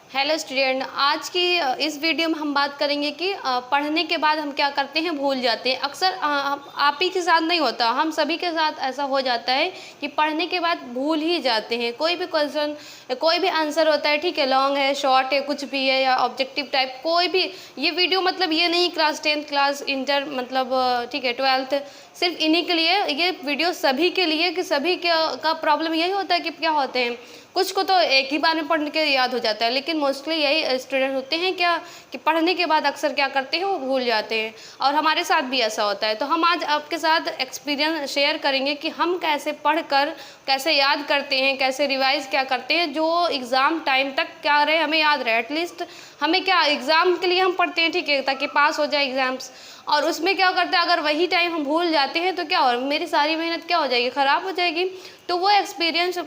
Hello student, आज की इस वीडियो में हम बात करेंगे कि पढ़ने के बाद हम क्या करते हैं, भूल जाते हैं। अक्सर आप ही के साथ नहीं होता, हम सभी के साथ ऐसा हो जाता है कि पढ़ने के बाद भूल ही जाते हैं। कोई भी क्वेश्चन, कोई भी आंसर होता है, ठीक है, लॉन्ग है, शॉर्ट है, कुछ भी है, या ऑब्जेक्टिव टाइप कोई भी। ये वीडियो मतलब ये नहीं क्लास 10th, क्लास इंटर, मतलब ठीक है 12th, सिर्फ इन्हीं के लिए ये वीडियो, सभी के लिए, कि सभी का प्रॉब्लम यही होता है कि क्या होते हैं, कुछ को तो एक ही बार में पढ़ के याद हो जाता है, लेकिन मोस्टली यही स्टूडेंट होते हैं क्या कि पढ़ने के बाद अक्सर क्या करते हैं, वो भूल जाते हैं। और हमारे साथ भी ऐसा होता है। तो हम आज आपके साथ एक्सपीरियंस शेयर करेंगे कि हम कैसे पढ़कर कैसे याद करते हैं, कैसे रिवाइज क्या करते हैं, जो एग्ज़ाम टाइम तक क्या रहे, हमें याद रहे। एटलीस्ट हमें क्या, एग्ज़ाम के लिए हम पढ़ते हैं, ठीक है, ताकि पास हो जाए एग्ज़ाम्स। और उसमें क्या करते हैं, अगर वही टाइम हम भूल जाते हैं तो क्या हो, मेरी सारी मेहनत क्या हो जाएगी, ख़राब हो जाएगी। तो वो एक्सपीरियंस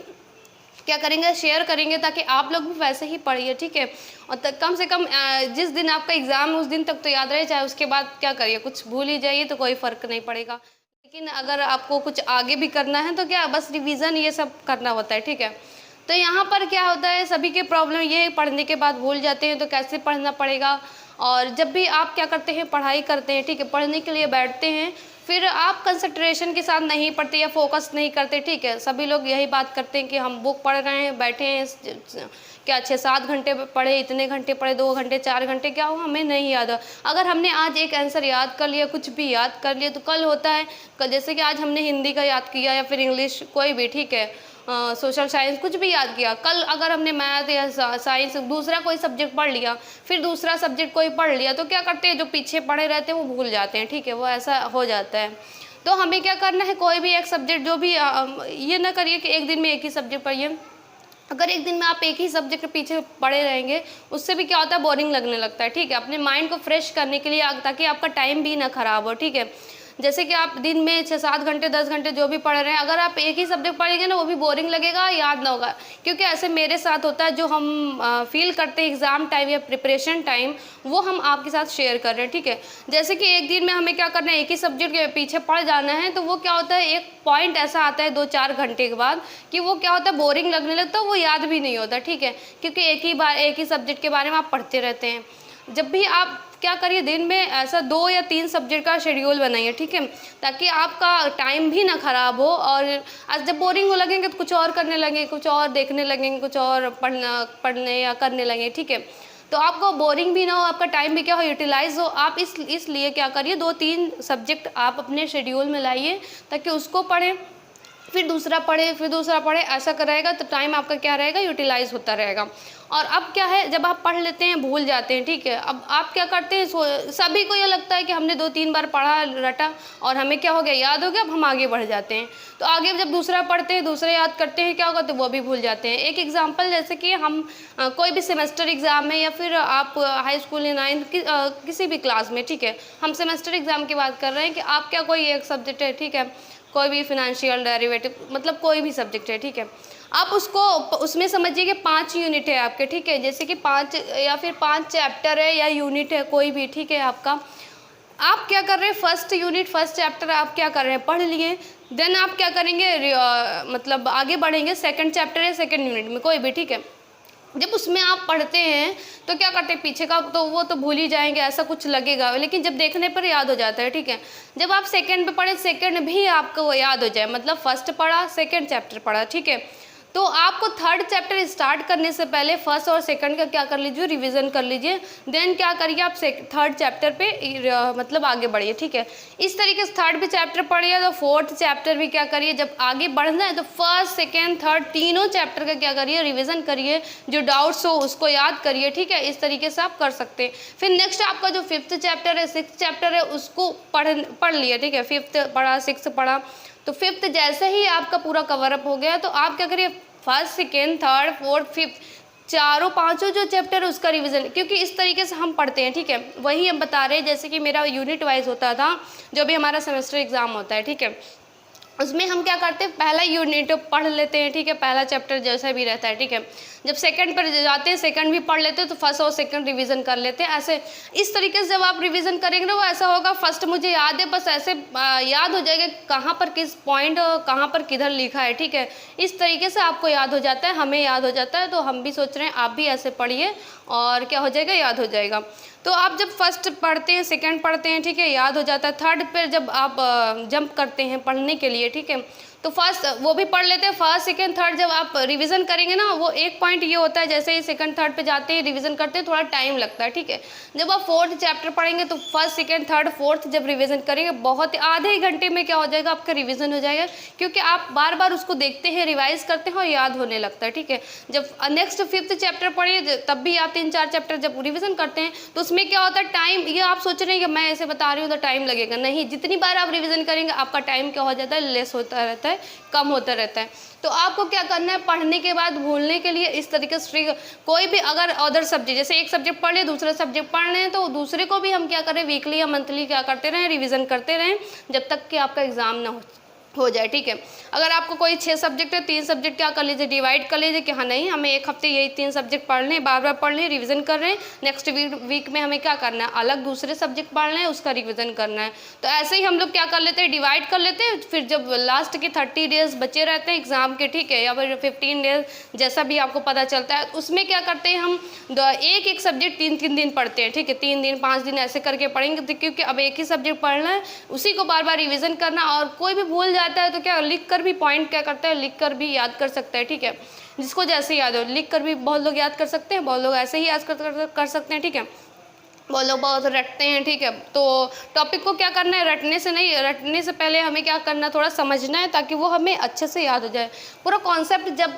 क्या करेंगे, शेयर करेंगे, ताकि आप लोग भी वैसे ही पढ़िए, ठीक है। और कम से कम जिस दिन आपका एग्ज़ाम है उस दिन तक तो याद रहे, चाहे उसके बाद क्या करिए, कुछ भूल ही जाइए तो कोई फ़र्क नहीं पड़ेगा। लेकिन अगर आपको कुछ आगे भी करना है तो क्या, बस रिवीजन ये सब करना होता है, ठीक है। तो यहाँ पर क्या होता है, सभी के प्रॉब्लम ये पढ़ने के बाद भूल जाते हैं, तो कैसे पढ़ना पड़ेगा। और जब भी आप क्या करते हैं, पढ़ाई करते हैं, ठीक है, पढ़ने के लिए बैठते हैं, फिर आप कंसंट्रेशन के साथ नहीं पढ़ते या फोकस नहीं करते, ठीक है। सभी लोग यही बात करते हैं कि हम बुक पढ़ रहे हैं, बैठे हैं, क्या 6-7 घंटे पढ़े, इतने घंटे पढ़े, 2 घंटे 4 घंटे, क्या हो, हमें नहीं याद। अगर हमने आज एक आंसर याद कर लिया, कुछ भी याद कर लिया, तो कल होता है, जैसे कि आज हमने हिंदी का याद किया या फिर इंग्लिश कोई भी, ठीक है, सोशल साइंस कुछ भी याद किया, कल अगर हमने मैथ या साइंस दूसरा कोई सब्जेक्ट पढ़ लिया, फिर दूसरा सब्जेक्ट कोई पढ़ लिया, तो क्या करते हैं, जो पीछे पढ़े रहते हैं वो भूल जाते हैं, ठीक है, वो ऐसा हो जाता है। तो हमें क्या करना है, कोई भी एक सब्जेक्ट, जो भी ये ना करिए कि एक दिन में एक ही सब्जेक्ट पढ़िए। अगर एक दिन में आप एक ही सब्जेक्ट के पीछे पड़े रहेंगे, उससे भी क्या होता है, बोरिंग लगने लगता है, ठीक है। अपने माइंड को फ्रेश करने के लिए, ताकि आपका टाइम भी ना खराब हो, ठीक है। जैसे कि आप दिन में 6-7 घंटे 10 घंटे जो भी पढ़ रहे हैं, अगर आप एक ही सब्जेक्ट पढ़ेंगे ना, वो भी बोरिंग लगेगा, याद ना होगा। क्योंकि ऐसे मेरे साथ होता है, जो हम फील करते हैं एग्ज़ाम टाइम या प्रिपरेशन टाइम, वो हम आपके साथ शेयर कर रहे हैं, ठीक है। जैसे कि एक दिन में हमें क्या करना है, एक ही सब्जेक्ट के पीछे पढ़ जाना है, तो वो क्या होता है, एक पॉइंट ऐसा आता है 2-4 घंटे के बाद कि वो क्या होता है, बोरिंग लगने लगता है, वो याद भी नहीं होता, ठीक है। क्योंकि एक ही सब्जेक्ट के बारे में आप पढ़ते रहते हैं। जब भी आप क्या करिए, दिन में ऐसा 2 या 3 सब्जेक्ट का शेड्यूल बनाइए, ठीक है, ताकि आपका टाइम भी ना ख़राब हो। और आज जब बोरिंग हो लगेंगे तो कुछ और करने लगेंगे, कुछ और देखने लगेंगे, कुछ और पढ़ने या करने लगेंगे, ठीक है। तो आपको बोरिंग भी ना हो, आपका टाइम भी क्या हो, यूटिलाइज हो। आप इसलिए क्या करिए, 2-3 सब्जेक्ट आप अपने शेड्यूल में लाइए, ताकि उसको पढ़ें, फिर दूसरा पढ़े, फिर दूसरा पढ़े, ऐसा रहेगा तो टाइम आपका क्या रहेगा, यूटिलाइज होता रहेगा। और अब क्या है, जब आप पढ़ लेते हैं भूल जाते हैं, ठीक है, अब आप क्या करते हैं, सभी को ये लगता है कि हमने 2-3 बार पढ़ा रटा और हमें क्या हो गया, याद हो गया, अब हम आगे बढ़ जाते हैं। तो आगे जब दूसरा पढ़ते हैं, दूसरा याद करते हैं, क्या होगा, तो वो भी भूल जाते हैं। एक एग्जाम्पल, जैसे कि हम कोई भी सेमेस्टर एग्ज़ाम है, या फिर आप हाई स्कूल या 9th किसी भी क्लास में, ठीक है, हम सेमेस्टर एग्ज़ाम की बात कर रहे हैं कि आप क्या, कोई एक सब्जेक्ट है, ठीक है, कोई भी फिनेंशियल डेरिवेटिव, मतलब कोई भी सब्जेक्ट है, ठीक है, आप उसको उसमें समझिए कि 5 यूनिट है आपके, ठीक है, जैसे कि 5 या फिर 5 चैप्टर है या यूनिट है कोई भी, ठीक है आपका। आप क्या कर रहे हैं, फर्स्ट यूनिट फर्स्ट चैप्टर आप क्या कर रहे हैं, पढ़ लिए। देन आप क्या करेंगे, मतलब आगे बढ़ेंगे सेकंड चैप्टर या सेकंड यूनिट में कोई भी, ठीक है। जब उसमें आप पढ़ते हैं तो क्या करते हैं, पीछे का तो वो तो भूल ही जाएंगे, ऐसा कुछ लगेगा, लेकिन जब देखने पर याद हो जाता है, ठीक है। जब आप सेकंड पे पढ़े, सेकंड भी आपको वो याद हो जाए, मतलब फर्स्ट पढ़ा, सेकंड चैप्टर पढ़ा, ठीक है, तो आपको थर्ड चैप्टर स्टार्ट करने से पहले फर्स्ट और सेकंड का क्या कर लीजिए, रिवीजन कर लीजिए। देन क्या करिए, आप थर्ड चैप्टर पे मतलब आगे बढ़िए, ठीक है। इस तरीके से थर्ड भी चैप्टर पढ़िए, तो फोर्थ चैप्टर भी क्या करिए, जब आगे बढ़ना है तो फर्स्ट सेकंड थर्ड तीनों चैप्टर का क्या करिए, रिवीजन करिए, जो डाउट्स हो उसको याद करिए, ठीक है। इस तरीके से आप कर सकते हैं। फिर नेक्स्ट आपका जो 5th चैप्टर है, 6th चैप्टर है, उसको पढ़ लिया, ठीक है, 5th पढ़ा, 6th पढ़ा, तो 5th जैसे ही आपका पूरा कवर अप हो गया, तो आप क्या करिए, first second third fourth 5th चारों पांचों जो चैप्टर है उसका रिवीजन, क्योंकि इस तरीके से हम पढ़ते हैं, ठीक है। वही हम बता रहे हैं, जैसे कि मेरा यूनिट वाइज होता था, जो भी हमारा सेमेस्टर एग्जाम होता है, ठीक है, उसमें हम क्या करते हैं, पहला यूनिट पढ़ लेते हैं, ठीक है, पहला चैप्टर जैसा भी रहता है, ठीक है। जब सेकंड पर जाते हैं सेकंड भी पढ़ लेते हैं तो फर्स्ट और सेकंड रिवीजन कर लेते हैं। ऐसे इस तरीके से जब आप रिवीजन करेंगे ना वो ऐसा होगा, फर्स्ट मुझे याद है बस ऐसे याद हो जाएगा कहाँ पर किस पॉइंट कहाँ पर किधर लिखा है, ठीक है। इस तरीके से आपको याद हो जाता है, हमें याद हो जाता है। तो हम भी सोच रहे हैं आप भी ऐसे पढ़िए और क्या हो जाएगा, याद हो जाएगा। तो आप जब फर्स्ट पढ़ते हैं सेकंड पढ़ते हैं, ठीक है, याद हो जाता है। थर्ड पर जब आप जंप करते हैं पढ़ने के लिए, ठीक है, तो फर्स्ट वो भी पढ़ लेते हैं। फर्स्ट सेकंड थर्ड जब आप रिवीजन करेंगे ना, वो एक पॉइंट ये होता है जैसे ही सेकंड थर्ड पे जाते हैं रिवीजन करते हैं थोड़ा टाइम लगता है, ठीक है। जब आप फोर्थ चैप्टर पढ़ेंगे तो फर्स्ट सेकंड थर्ड फोर्थ जब रिवीजन करेंगे बहुत आधे ही घंटे में क्या हो जाएगा, आपका रिवीजन हो जाएगा, क्योंकि आप बार बार उसको देखते हैं, रिवाइज करते हैं और याद होने लगता है, ठीक है। जब नेक्स्ट फिफ्थ चैप्टर पढ़िए तब भी आप 3-4 चैप्टर जब रिविजन करते हैं तो उसमें क्या होता है, टाइम, ये आप सोच रहे हैं कि मैं ऐसे बता रही हूँ तो टाइम लगेगा, नहीं, जितनी बार आप रिविजन करेंगे आपका टाइम क्या हो जाता है, लेस होता रहता है, कम होता रहता है। तो आपको क्या करना है, पढ़ने के बाद भूलने के लिए इस तरीके से कोई भी अगर अदर सब्जेक्ट जैसे एक सब्जेक्ट पढ़ ले दूसरा सब्जेक्ट पढ़ लें तो दूसरे को भी हम क्या करें, वीकली या मंथली क्या करते रहें, रिवीजन करते रहें जब तक कि आपका एग्जाम ना हो जाए, ठीक है। अगर आपको कोई 6 सब्जेक्ट है 3 सब्जेक्ट क्या कर लीजिए, डिवाइड कर लीजिए कि हाँ नहीं हमें एक हफ्ते यही 3 सब्जेक्ट पढ़ लें, बार बार पढ़ लें, रिवीजन कर रहे हैं, नेक्स्ट वीक में हमें क्या करना है, अलग दूसरे सब्जेक्ट पढ़ लें, उसका रिवीजन करना है। तो ऐसे ही हम लोग क्या कर लेते हैं, डिवाइड कर लेते हैं। फिर जब लास्ट के 30 डेज बचे रहते हैं एग्जाम के, ठीक है, या फिर 15 डेज जैसा भी आपको पता चलता है, उसमें क्या करते हैं हम एक एक सब्जेक्ट 3-3 दिन पढ़ते हैं, ठीक है, 3 दिन 5 दिन ऐसे करके पढ़ेंगे, क्योंकि अब एक ही सब्जेक्ट पढ़ना है, उसी को बार बार रिवीजन करना। और कोई भी भूल जाता है तो क्या लिख कर भी पॉइंट क्या करता है, लिख कर भी याद कर सकता है, ठीक है। जिसको जैसे याद हो लिख कर भी बहुत लोग याद कर सकते हैं, बहुत लोग ऐसे ही याद कर सकते हैं, ठीक है। बहुत लोग बहुत रटते हैं, ठीक है। तो टॉपिक को क्या करना है, रटने से नहीं, रटने से पहले हमें क्या करना है, थोड़ा समझना है ताकि वो हमें अच्छे से याद हो जाए पूरा कॉन्सेप्ट। जब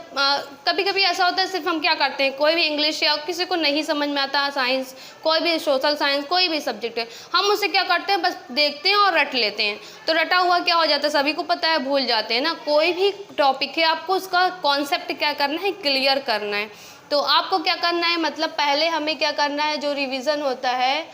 कभी कभी ऐसा होता है सिर्फ हम क्या करते हैं, कोई भी इंग्लिश या किसी को नहीं समझ में आता, साइंस कोई भी सोशल साइंस कोई भी सब्जेक्ट है, हम उसे क्या करते हैं बस देखते हैं और रट लेते हैं। तो रटा हुआ क्या हो जाता है, सभी को पता है, भूल जाते हैं ना। कोई भी टॉपिक है आपको उसका कॉन्सेप्ट क्या करना है, क्लियर करना है। तो आपको क्या करना है, मतलब पहले हमें क्या करना है, जो रिवीजन होता है,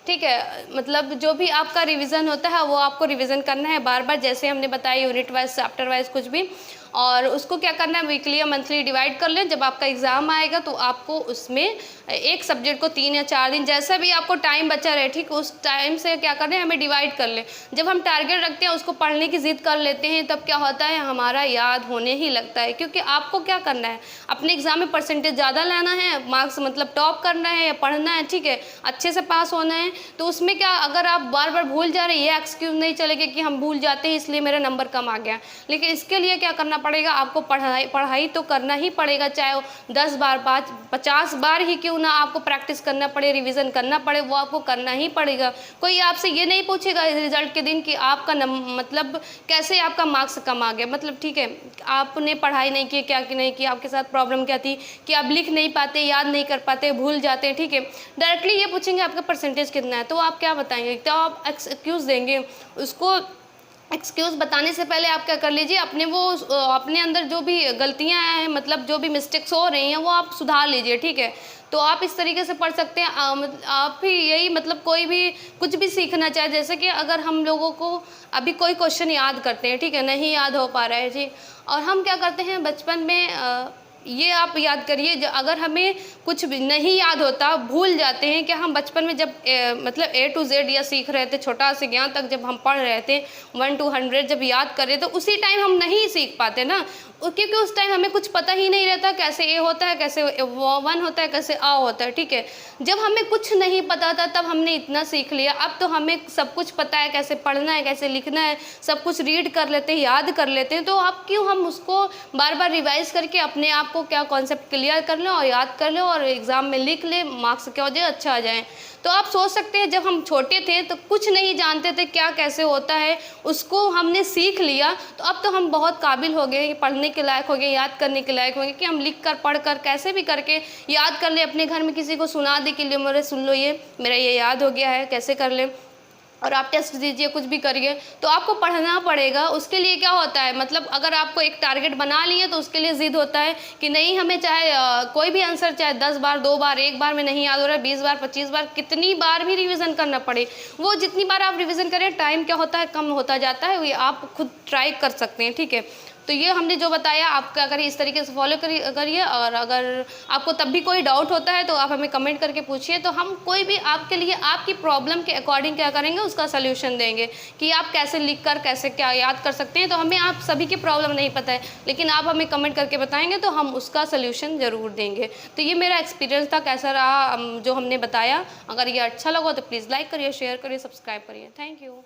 ठीक है, मतलब जो भी आपका रिवीजन होता है वो आपको रिवीजन करना है बार बार, जैसे हमने बताया यूनिट वाइज चैप्टर वाइज कुछ भी। और उसको क्या करना है, वीकली या मंथली डिवाइड कर लें। जब आपका एग्ज़ाम आएगा तो आपको उसमें एक सब्जेक्ट को 3 या 4 दिन जैसा भी आपको टाइम बचा रहे, ठीक, उस टाइम से क्या करना है, हमें डिवाइड कर लें। जब हम टारगेट रखते हैं उसको पढ़ने की ज़िद कर लेते हैं तब क्या होता है, हमारा याद होने ही लगता है। क्योंकि आपको क्या करना है, अपने एग्ज़ाम में परसेंटेज ज़्यादा लाना है, मार्क्स मतलब टॉप करना है या पढ़ना है, ठीक है, अच्छे से पास होना है। तो उसमें क्या, अगर आप बार बार भूल जा रहे हैं, ये एक्सक्यूज़ नहीं चलेगा कि हम भूल जाते हैं इसलिए मेरा नंबर कम आ गया। लेकिन इसके लिए क्या करना पड़ेगा, आपको पढ़ाई तो करना ही पड़ेगा, चाहे 10 बार 50 बार ही क्यों ना आपको प्रैक्टिस करना पड़े, रिवीजन करना पड़े, वो आपको करना ही पड़ेगा। कोई आपसे ये नहीं पूछेगा रिजल्ट के दिन कि आपका मतलब कैसे आपका मार्क्स कम आ गया, मतलब ठीक है आपने पढ़ाई नहीं की, क्या कि नहीं की, आपके साथ प्रॉब्लम क्या थी कि आप लिख नहीं पाते, याद नहीं कर पाते, भूल जाते हैं, ठीक है। डायरेक्टली ये पूछेंगे आपका परसेंटेज कितना है, तो आप क्या बताएंगे, तो आप एक्सक्यूज़ देंगे। उसको एक्सक्यूज़ बताने से पहले आप क्या कर लीजिए, अपने अंदर जो भी गलतियां हैं, मतलब जो भी मिस्टेक्स हो रही हैं वो आप सुधार लीजिए, ठीक है। तो आप इस तरीके से पढ़ सकते हैं। आप भी यही मतलब कोई भी कुछ भी सीखना चाहे, जैसे कि अगर हम लोगों को अभी कोई क्वेश्चन याद करते हैं, ठीक है, नहीं याद हो पा रहा है जी, और हम क्या करते हैं बचपन में ये आप याद करिए, अगर हमें कुछ भी नहीं याद होता, भूल जाते हैं कि हम बचपन में जब मतलब A to Z या सीख रहे थे, छोटा से ज्ञान तक जब हम पढ़ रहे थे 1 to 100 जब याद कर रहे थे, उसी टाइम हम नहीं सीख पाते ना, क्योंकि उस टाइम हमें कुछ पता ही नहीं रहता कैसे A होता है, कैसे 1 होता है, कैसे A होता है, ठीक है। जब हमें कुछ नहीं पता था तब हमने इतना सीख लिया, अब तो हमें सब कुछ पता है, कैसे पढ़ना है, कैसे लिखना है, सब कुछ रीड कर लेते हैं, याद कर लेते हैं। तो अब क्यों हम उसको बार बार रिवाइज करके अपने आप को क्या कॉन्सेप्ट क्लियर कर लें और याद कर लें और एग्ज़ाम में लिख लें, मार्क्स क्या हो जाए, अच्छा आ जाए। तो आप सोच सकते हैं जब हम छोटे थे तो कुछ नहीं जानते थे क्या कैसे होता है, उसको हमने सीख लिया तो अब तो हम बहुत काबिल हो गए, पढ़ने के लायक हो गए, याद करने के लायक हो गए कि हम लिख कर पढ़ कर कैसे भी करके याद कर ले, अपने घर में किसी को सुना दे कि ले मेरे सुन लो, ये मेरा ये याद हो गया है, कैसे कर ले। और आप टेस्ट दीजिए, कुछ भी करिए, तो आपको पढ़ना पड़ेगा। उसके लिए क्या होता है, मतलब अगर आपको एक टारगेट बना लिए तो उसके लिए ज़िद होता है कि नहीं हमें चाहे कोई भी आंसर चाहे 10 बार 2 बार 1 बार में नहीं याद हो रहा है, 20 बार 25 बार कितनी बार भी रिवीजन करना पड़े। वो जितनी बार आप रिवीजन करें टाइम क्या होता है, कम होता जाता है, ये आप खुद ट्राई कर सकते हैं, ठीक है। तो ये हमने जो बताया आप क्या करिए, इस तरीके से फॉलो करिए। और अगर आपको तब भी कोई डाउट होता है तो आप हमें कमेंट करके पूछिए, तो हम कोई भी आपके लिए आपकी प्रॉब्लम के अकॉर्डिंग क्या करेंगे, उसका सल्यूशन देंगे कि आप कैसे लिख कर कैसे क्या याद कर सकते हैं। तो हमें आप सभी की प्रॉब्लम नहीं पता है, लेकिन आप हमें कमेंट करके बताएंगे तो हम उसका सल्यूशन ज़रूर देंगे। तो ये मेरा एक्सपीरियंस था, कैसा रहा जो हमने बताया। अगर ये अच्छा लगा तो प्लीज़ लाइक करिए, शेयर करिए, सब्सक्राइब करिए। Thank you.